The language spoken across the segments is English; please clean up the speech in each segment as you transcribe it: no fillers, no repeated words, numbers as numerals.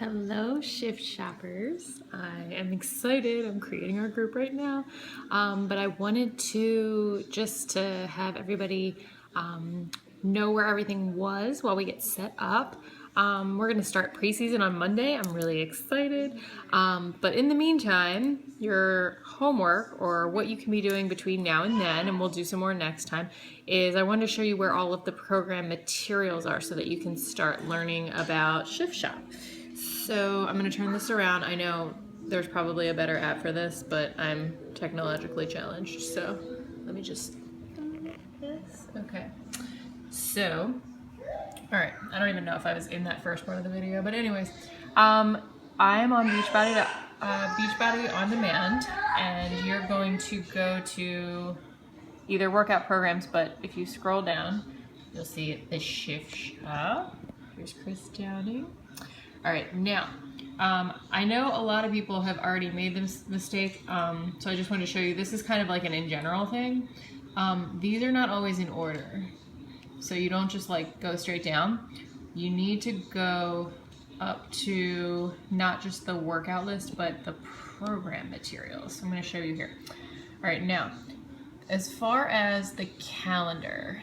Hello, Shift Shoppers. I am excited. I'm creating our group right now. But I wanted to just have everybody know where everything was while we get set up. We're going to start preseason on Monday. I'm really excited. But in the meantime, your homework or what you can be doing between now and then, and we'll do some more next time, is I wanted to show you where all of the program materials are so that you can start learning about Shift Shop. So I'm going to turn this around. I know there's probably a better app for this, but I'm technologically challenged. So let me just this. Okay. So, all right. I don't even know if I was in that first part of the video, but anyways, I am on Beachbody on demand, and you're going to go to either workout programs, but if you scroll down, you'll see the Shift Shop. Here's Chris Downing. All right, now, I know a lot of people have already made this mistake, so I just wanted to show you, this is kind of like an in general thing. These are not always in order, so you don't just like go straight down. You need to go up to not just the workout list, but the program materials. So I'm gonna show you here. All right, now, as far as the calendar,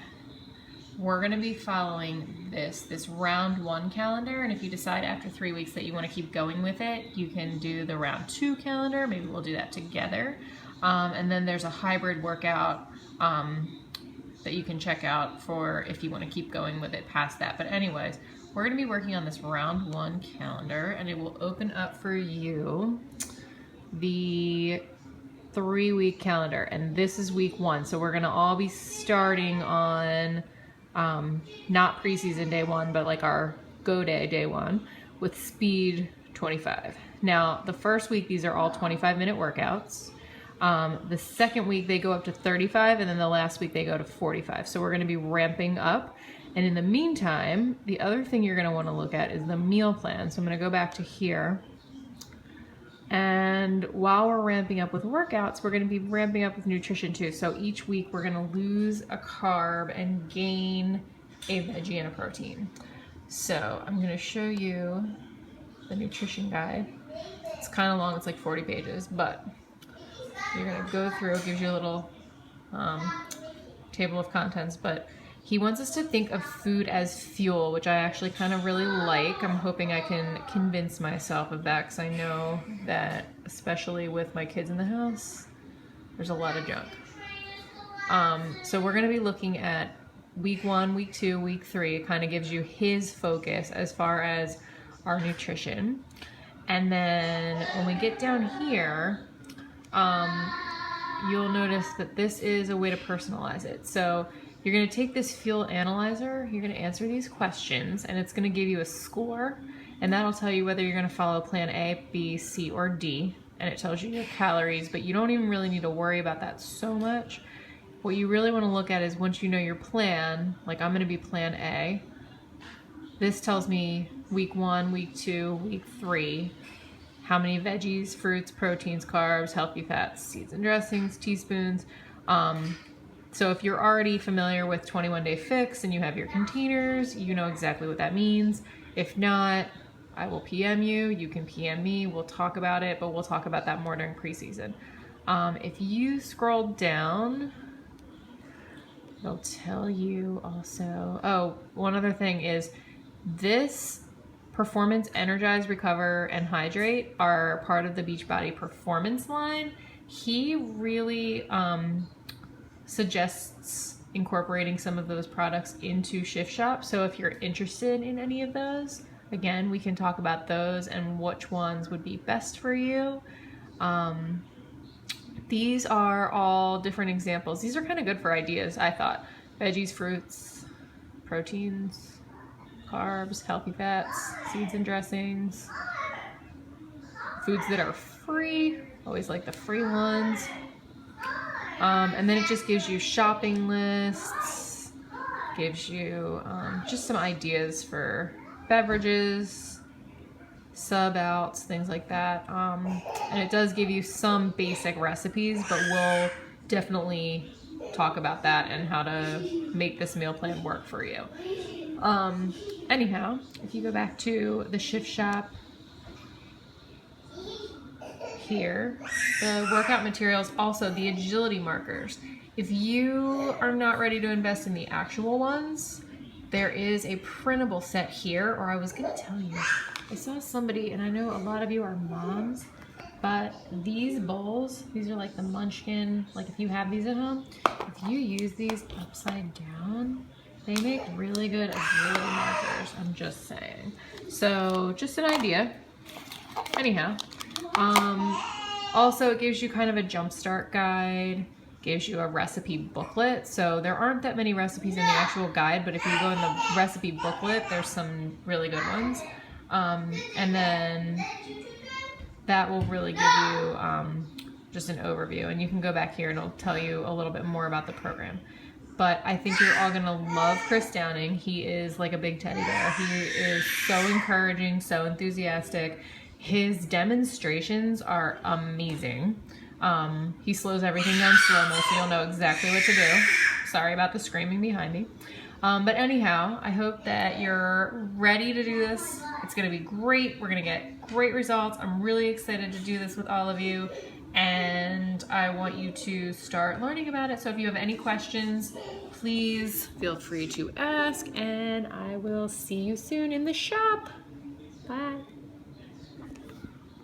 we're going to be following this round 1 calendar, and if you decide after 3 weeks that you want to keep going with it, you can do the round 2 calendar. Maybe we'll do that together. And then there's a hybrid workout that you can check out for if you want to keep going with it past that. But anyways, we're going to be working on this round 1 calendar, and it will open up for you the 3-week calendar, and this is week 1. So we're going to all be starting on not preseason day 1, but like our go day 1 with speed 25. Now, the first week, these are all 25-minute workouts. The second week, they go up to 35, and then the last week, they go to 45. So we're going to be ramping up. And in the meantime, the other thing you're going to want to look at is the meal plan. So I'm going to go back to here. And while we're ramping up with workouts, we're going to be ramping up with nutrition too. So each week we're going to lose a carb and gain a veggie and a protein. So I'm going to show you the nutrition guide. It's kind of long, it's like 40 pages, but you're going to go through, it gives you a little table of contents, but he wants us to think of food as fuel, which I actually kind of really like. I'm hoping I can convince myself of that, because I know that, especially with my kids in the house, there's a lot of junk. So we're going to be looking at week 1, week 2, week 3. It kind of gives you his focus as far as our nutrition. And then when we get down here, you'll notice that this is a way to personalize it. So you're going to take this fuel analyzer, you're going to answer these questions, and it's going to give you a score, and that'll tell you whether you're going to follow plan A, B, C, or D, and it tells you your calories, but you don't even really need to worry about that so much. What you really want to look at is once you know your plan, like I'm going to be plan A, this tells me week 1, week 2, week 3, how many veggies, fruits, proteins, carbs, healthy fats, seeds and dressings, teaspoons. So if you're already familiar with 21 Day Fix and you have your containers, you know exactly what that means. If not, I will PM you, you can PM me, we'll talk about it, but we'll talk about that more during preseason. If you scroll down, it'll tell you also, oh, one other thing is this Performance, Energize, Recover, and Hydrate are part of the Beachbody Performance line. He really suggests incorporating some of those products into Shift Shop. So if you're interested in any of those, again, we can talk about those and which ones would be best for you. These are all different examples. These are kind of good for ideas, I thought. Veggies, fruits, proteins, carbs, healthy fats, seeds and dressings, foods that are free, always like the free ones. And then it just gives you shopping lists, gives you just some ideas for beverages, sub outs, things like that. And it does give you some basic recipes, but we'll definitely talk about that and how to make this meal plan work for you. Anyhow, if you go back to the Shift Shop here, the workout materials, also the agility markers. If you are not ready to invest in the actual ones, there is a printable set here, or I was gonna tell you, I saw somebody, and I know a lot of you are moms, but these bowls, these are like the Munchkin, like if you have these at home, if you use these upside down, they make really good agility markers, I'm just saying. So just an idea. Anyhow, also it gives you kind of a jumpstart guide, gives you a recipe booklet. So there aren't that many recipes in the actual guide, but if you go in the recipe booklet, there's some really good ones. And then that will really give you just an overview, and you can go back here and it'll tell you a little bit more about the program. But I think you're all gonna love Chris Downing. He is like a big teddy bear. He is so encouraging, so enthusiastic. His demonstrations are amazing. He slows everything down slow-mo so you'll know exactly what to do. Sorry about the screaming behind me. But anyhow, I hope that you're ready to do this. It's gonna be great. We're gonna get great results. I'm really excited to do this with all of you, and I want you to start learning about it. So if you have any questions, please feel free to ask, and I will see you soon in the shop.